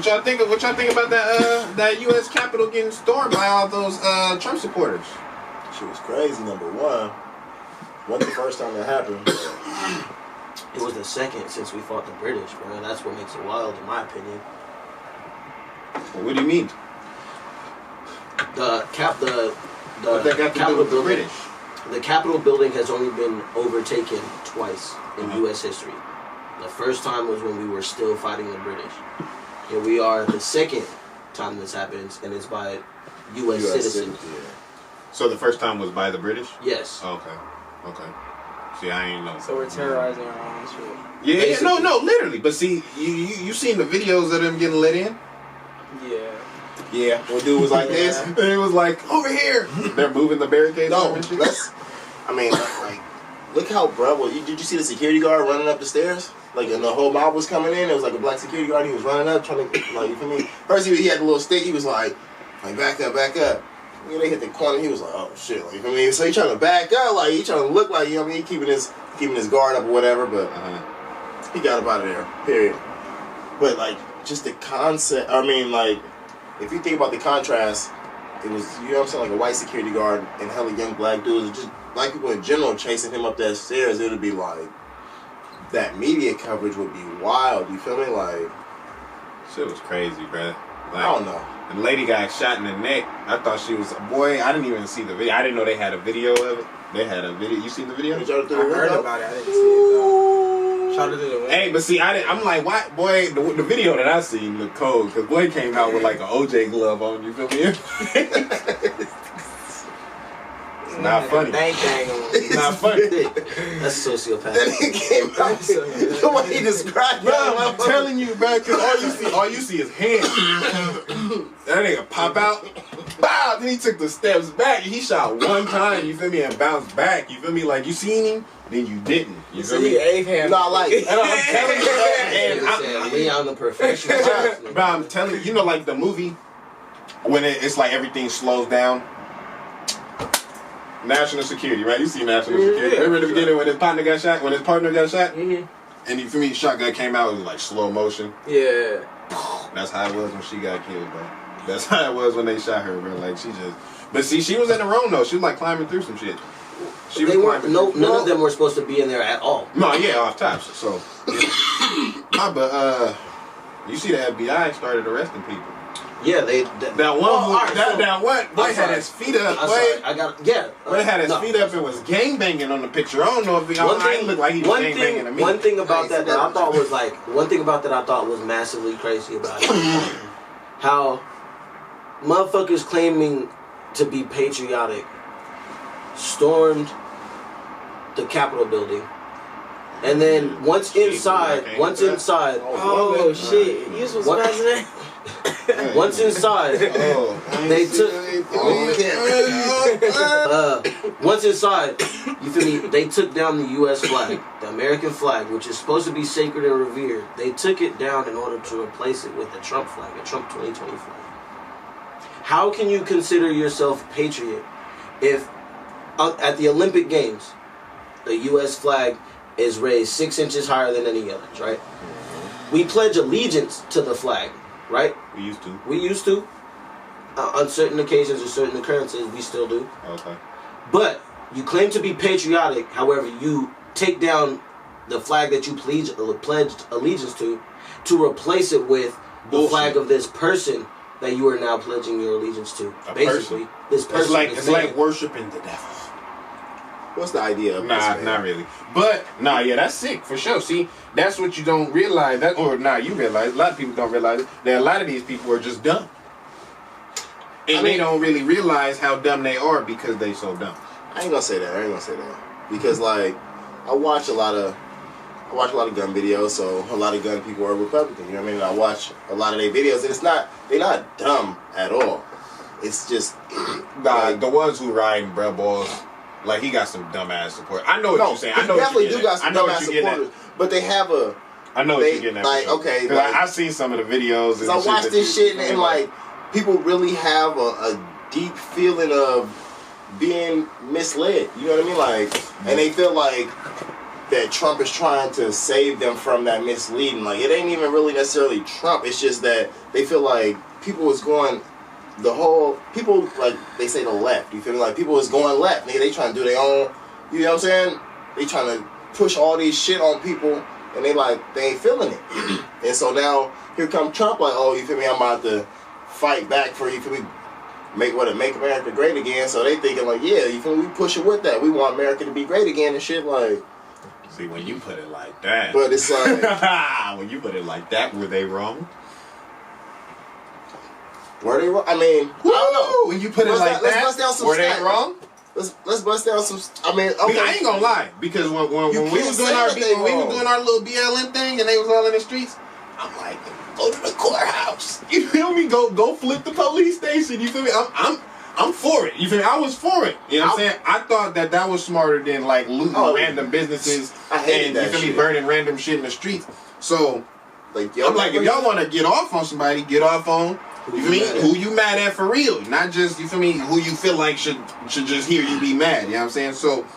y'all think about that U.S. Capitol getting stormed by all those Trump supporters? Shit was crazy. Number one, wasn't the first time that happened. It was the second since we fought the British, bro. That's what makes it wild, in my opinion. Well, what do you mean? The what that got to do with the British? The Capitol building has only been overtaken twice in U.S. history. The first time was when we were still fighting the British. Here we are the second time this happens, and it's by U.S. citizens. Yeah. So the first time was by the British? Yes. Okay. See, I ain't know. So we're terrorizing our own shit. Yeah, no, literally. But see, you seen the videos of them getting let in? Yeah. Yeah, when dude was like this, and it was like, over here. They're moving the barricades. No, like, look how bravo. Did you see the security guard running up the stairs? Like, and the whole mob was coming in. It was like a black security guard. He was running up, trying to, like, you feel me? First, he had the little stick. He was like, back up. You know, they hit the corner. He was like, oh shit, like, you feel me? So he trying to back up, like, he trying to look like, you know what I mean? Keeping his guard up or whatever. But he got up out of there. Period. But like, just the concept. I mean, like, if you think about the contrast, it was, you know what I'm saying, like a white security guard and hella young black dudes, just black people in general chasing him up that stairs. It would be like, that media coverage would be wild. You feel me? Like, shit was crazy, bro. Like, I don't know. The lady got shot in the neck. I thought she was a boy. I didn't even see the video. I didn't know they had a video of it. They had a video. You seen the video? I heard about it. I didn't see it though. Shot it through the window. Hey, but see, I'm like, why, boy? The video that I seen looked cold because boy came out with like an OJ glove on. You feel me? It's not funny. It's not funny. That's sociopath. Then he came out. The way he described it. I'm telling you, bro, because all you see is hands. That nigga pop out. Bow! Then he took the steps back. He shot one time, you feel me, and bounced back. You feel me? Like, you seen him, then you didn't. You feel me? Not like it. And I'm telling you, bro, and we on the professional. bro, I'm telling you, you know, like the movie, when it's like everything slows down. National Security, right? You see National Security. Remember in the beginning when his partner got shot? And you feel me, shotgun came out, it was like slow motion. Yeah. That's how it was when she got killed, bro. That's how it was when they shot her, bro. Like, she just... But see, she was in the room, though. She was, like, climbing through some shit. None of them were supposed to be in there at all. No, yeah, off top. So, yeah. But, you see the FBI started arresting people. Yeah, that one boy had his feet up. Boy had his feet up and was gangbanging on the picture. I don't know if I look like he was gangbanging to me. One thing about that I thought was massively crazy about it. How motherfuckers claiming to be patriotic stormed the Capitol building. And then once inside, oh shit, you was president. Once inside, they took. Once inside, you feel me? They took down the U.S. flag, the American flag, which is supposed to be sacred and revered. They took it down in order to replace it with a Trump flag, a Trump 2020 flag. How can you consider yourself patriot if at the Olympic Games, the U.S. flag is raised 6 inches higher than any others, right? We pledge allegiance to the flag, right? We used to. On certain occasions or certain occurrences, we still do. Okay. But you claim to be patriotic, however, you take down the flag that you pledged allegiance to replace it with the flag of this person that you are now pledging your allegiance to. Basically, this person. It's like worshiping the devil. What's the idea of this? Not really. But, yeah, that's sick, for sure. See, that's what you don't realize. You realize, a lot of people don't realize it, that a lot of these people are just dumb. And they don't really realize how dumb they are because they so dumb. I ain't gonna say that. Because, like, I watch a lot of gun videos, so a lot of gun people are Republican, you know what I mean? And I watch a lot of their videos, and they're not dumb at all. It's just... the ones who riding bruh balls... Like, he got some dumbass support. I know what you're saying. I know definitely do got some dumbass supporters, but they have a... I know what you're getting at. Like, okay. Like, I've seen some of the videos. Because I watched this shit, and, like, people really have a deep feeling of being misled. You know what I mean? Like, and they feel like that Trump is trying to save them from that misleading. Like, it ain't even really necessarily Trump. It's just that they feel like people is going, people, like, they say the left. You feel me? Like, people is going left. Nigga, they trying to do their own, you know what I'm saying? They trying to push all these shit on people, and they ain't feeling it. And so now, here come Trump, like, oh, you feel me? I'm about to fight back for, you feel me? Make America great again. So they thinking like, yeah, you feel me? We push it with that. We want America to be great again and shit. Like, see, when you put it like that, but it's like when you put it like that, were they wrong? Were they wrong? I mean, I don't know. When you put it like let's that, bust down some were they stats. wrong? Let's bust down some. I mean, okay. I ain't gonna lie, because when we was doing our little BLM thing and they was all in the streets, I'm like, go to the courthouse. You feel me? Go flip the police station. You feel me? I'm for it. You feel me? I was for it. You know what I'm saying? I thought that was smarter than like looting random businesses and that you feel shit. me, burning random shit in the streets. So Like, I'm like, if y'all want to get off on somebody, get off on you feel me? Who you mad at for real, not just you feel me. Who you feel like should just hear you be mad. You know what I'm saying? So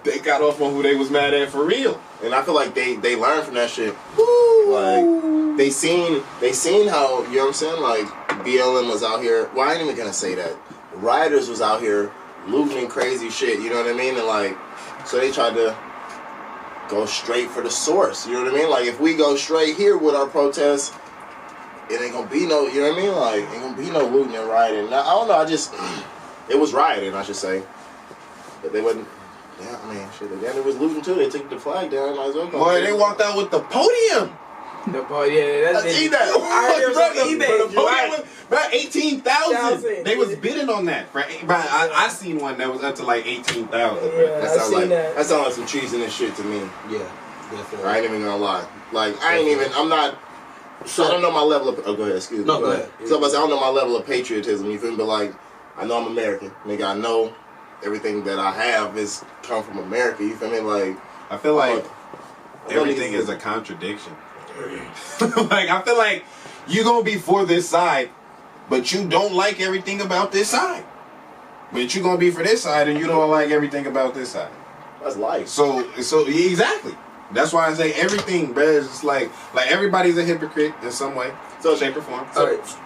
they got off on who they was mad at for real. And I feel like they learned from that shit. Woo. Like they seen how, you know what I'm saying, like BLM was out here. Well, I ain't even gonna say that. Rioters was out here looting and crazy shit, you know what I mean? And like, so they tried to go straight for the source, you know what I mean? Like, if we go straight here with our protests, it ain't gonna be no, you know what I mean? Like, ain't gonna be no looting and rioting. Now, I don't know, it was rioting, I should say. But they wasn't. Yeah, I mean, shit, again, it was looting too. They took the flag down. Might as well go. Boy, they walked out with the podium. Yeah, that's I see that. I heard it was on eBay. The podium was about 18,000. They was bidding on that. I seen one that was up to like 18,000. Yeah, that sounds like some treasonous shit to me. Yeah, definitely. I ain't even gonna lie. Like, I don't know my level of. Oh, go ahead. Excuse me. No, go ahead. So, I don't know my level of patriotism. You feel me? But like, I know I'm American, nigga. I know everything that I have is come from America. You feel me? Like, I feel like everything is a contradiction. Like, I feel like you gonna be for this side, but you don't like everything about this side. But you gonna be for this side, and you don't like everything about this side. that's life. So exactly. That's why I say everything, bro. It's just like everybody's a hypocrite in some way, So, shape or form. All right.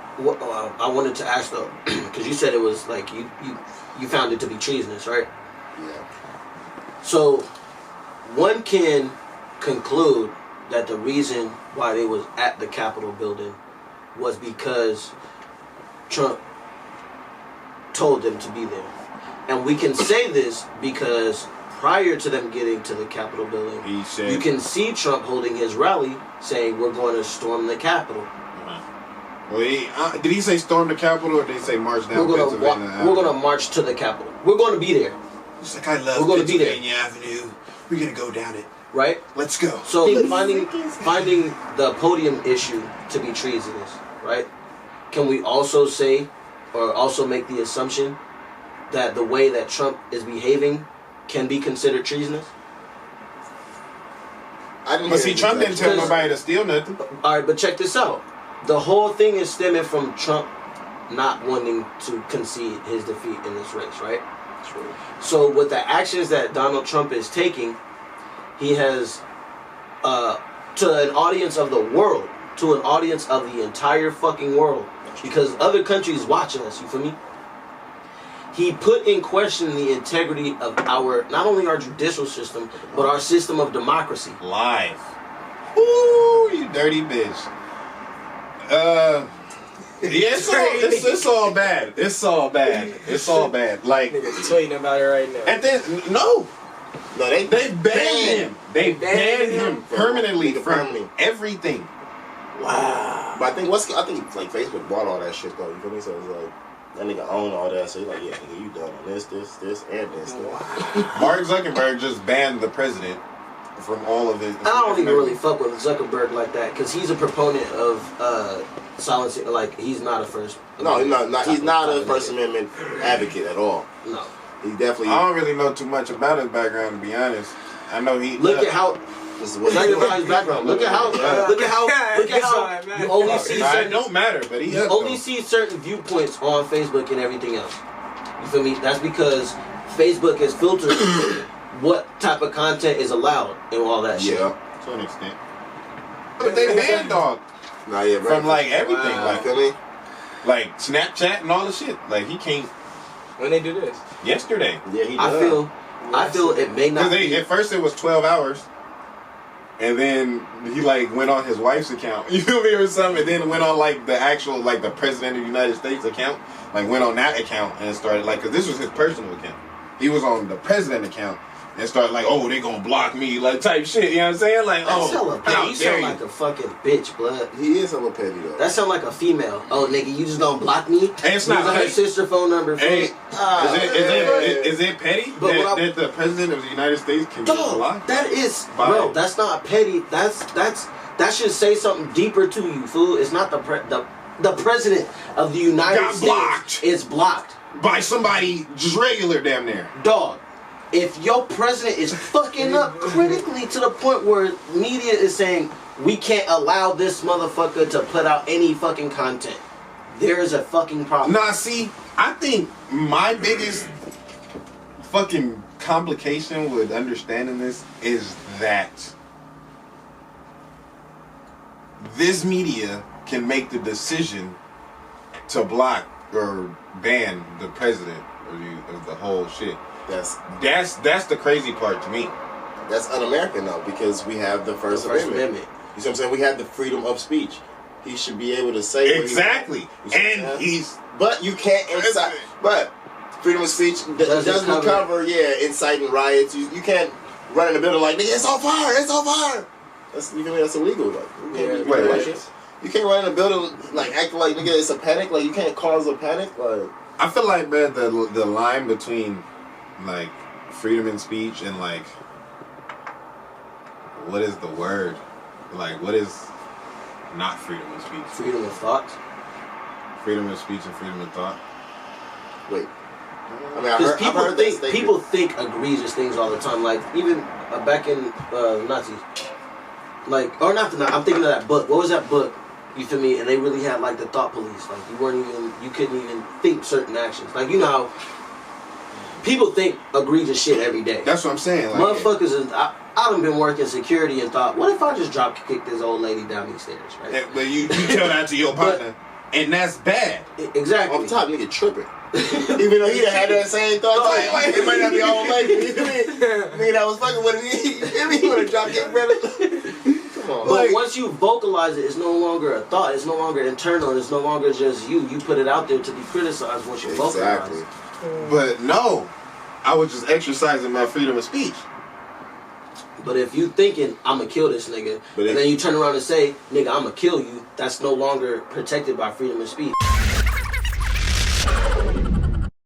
I wanted to ask though, because you said it was like you found it to be treasonous, right? Yeah. So one can conclude that the reason why they was at the Capitol building was because Trump told them to be there. And we can say this because prior to them getting to the Capitol building, He said, you can see Trump holding his rally saying, we're going to storm the Capitol. well, did he say storm the Capitol or did he say march down Pennsylvania? We're going to march to the Capitol. We're going to be there. It's like, I love We're gonna be there. Pennsylvania Avenue. We're going to go down it. Right? Let's go. So finding the podium issue to be treasonous, right? Can we also say, or also make the assumption that the way that Trump is behaving can be considered treasonous? But see, Trump didn't tell nobody to steal nothing. All right, but check this out. The whole thing is stemming from Trump not wanting to concede his defeat in this race, right? True. So with the actions that Donald Trump is taking, he has, to an audience of the world, to an audience of the entire fucking world, because other countries watching us, you feel me? He put in question the integrity of not only our judicial system, but our system of democracy. Live. Woo, you dirty bitch. Yeah, it's all bad. It's all bad. It's all bad. Like, Niggas tweeting about it right now. and then no, they banned him. They banned him permanently from Permanently. everything. Wow. But I think like Facebook bought all that shit though. You feel me? So it's like that nigga own all that. So he's like, yeah, nigga, you done on this, and this. Mark Zuckerberg just banned the president from all of his. I don't even really fuck with Zuckerberg like that, because he's a proponent of silencing. Like, he's not a First. No, he's not a First Amendment advocate at all. No, He definitely. I don't really know too much about his background, to be honest. I know he. look at how. This is Not even about his background. Look at how you only see It certain. don't matter, but he You only see certain viewpoints on Facebook and everything else. You feel me? That's because Facebook is filtered what type of content is allowed and all that shit. Yeah. To an extent. But they banned dog Nah, yeah, bro. from like everything, Wow. You like feel me? Snapchat and all the shit. Like he can't. When they do this, Yesterday, Yeah, he I does. feel it may not because be. at first it was 12 hours, and then he like went on his wife's account. You feel me or something? And then went on like the actual like the president of the United States account. Like went on that account and started like because this was his personal account. He was on the president account. And start like, oh, they gonna block me, like type shit. You know what I'm saying? Like, That's hella oh, petty. how You dare sound you? like a fucking bitch, blood. He is hella petty though. That sound like a female. Oh, nigga, you just gonna block me? Hey, it's not Use her petty. sister phone number. Hey, Is is it petty But that, what I- that the president of the United States can get Dog, blocked? that is, By- bro. That's not petty. That should say something deeper to you, fool. It's not the president of the United Got States blocked. is blocked, By somebody just regular damn near. dog. If your president is fucking up critically to the point where media is saying we can't allow this motherfucker to put out any fucking content, there is a fucking problem. Nah, see, I think my biggest fucking complication with understanding this is that this media can make the decision to block or ban the president of the whole shit. That's the crazy part to me. That's un-American though, because we have the First Amendment. You see what I'm saying? We have the freedom of speech. He should be able to say Exactly. what he wants. And he's But you can't incite. But freedom of speech doesn't cover inciting riots. You can't run in the building like, nigga, it's on fire, it's on fire. That's, you feel me? That's illegal. Like, you can't be Wait. like this. You can't run in the building like acting like nigga it's a panic. Like you can't cause a panic. Like I feel like, man, the line between like freedom of speech and like what is the word? Like what is not freedom of speech? Freedom of thought. Freedom of speech and freedom of thought. wait. I mean, Because I've heard that statement. people think egregious things all the time. Like even back in Nazis, like or not the I'm thinking of that book. What was that book? You feel me? And they really had like the thought police. Like you couldn't even think certain actions. Like you know how people think egregious shit every day. That's what I'm saying. Like, Motherfuckers is I done been working security and thought, what if I just drop kick this old lady down these stairs, right? yeah, but you tell that to your partner, and that's bad. Exactly. Off top, nigga tripping. Even though he done had that same thought, like, it might not be all lady. You feel me? Nigga that was fucking with me. You feel me? He would have dropped kick better. Come on. But Like- once you vocalize it, it's no longer a thought. It's no longer internal. It's no longer just you. You put it out there to be criticized once you Exactly. vocalize. But no, I was just exercising my freedom of speech. But if you thinking, I'm going to kill this nigga, and then you turn around and say, nigga, I'm going to kill you, that's no longer protected by freedom of speech.